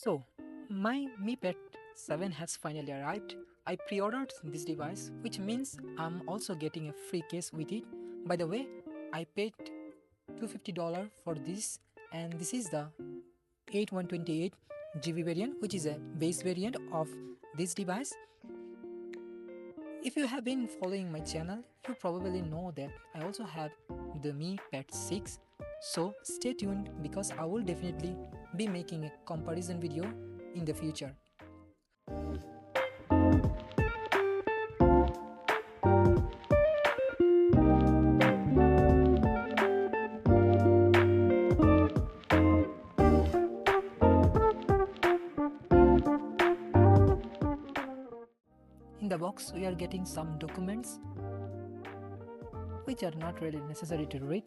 So, my Mi Pet 7 has finally arrived. I pre-ordered this device, which means I'm also getting a free case with it. By the way, I paid $250 for this, and this is the 8128 GB variant, which is a base variant of this device. If you have been following my channel, you probably know that I also have the Mi Pet 6. So stay tuned because I will definitely be making a comparison video in the future. In the box, we are getting some documents which are not really necessary to read,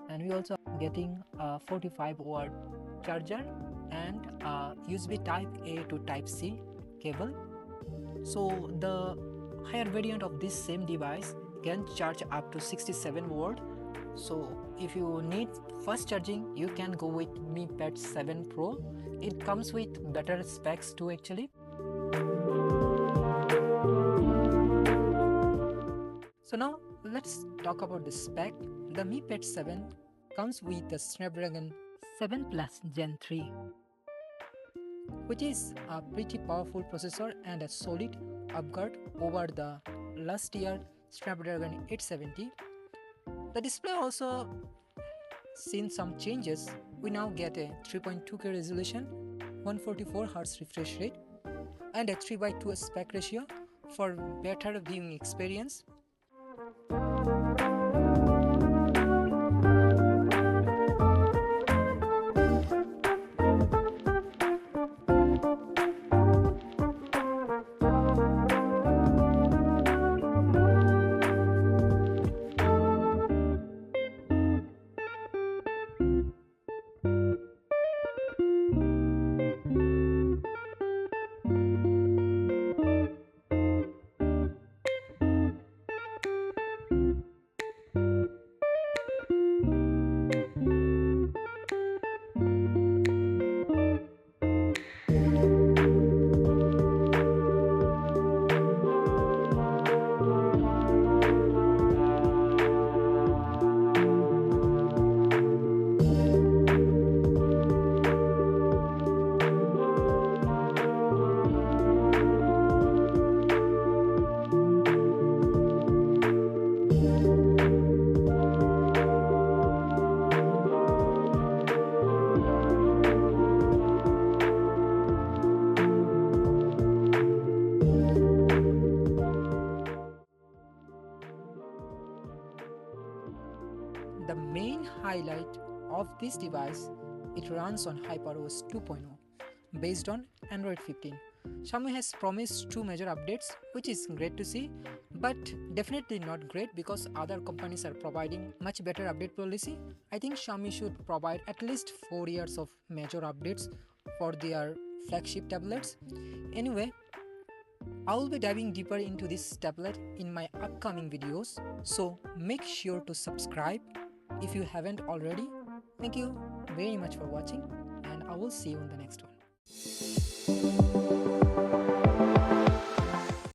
and we also are getting a 45-watt charger and a USB type A to type C cable. So the higher variant of this same device can charge up to 67 watt. So if you need fast charging, you can go with Mi Pet 7 Pro. It comes with better specs too actually. So now let's talk about the spec. The Mi Pet 7 comes with the Snapdragon 7 Plus Gen 3, which is a pretty powerful processor and a solid upgrade over the last year Snapdragon 870. The display also seen some changes. We now get a 3.2K resolution, 144Hz refresh rate, and a 3:2 aspect ratio for better viewing experience. The main highlight of this device, it runs on HyperOS 2.0 based on Android 15. Xiaomi has promised 2 major updates, which is great to see, but definitely not great because other companies are providing much better update policy. I think Xiaomi should provide at least 4 years of major updates for their flagship tablets. Anyway, I will be diving deeper into this tablet in my upcoming videos, so make sure to subscribe if you haven't already. Thank you very much for watching, and I will see you in the next one.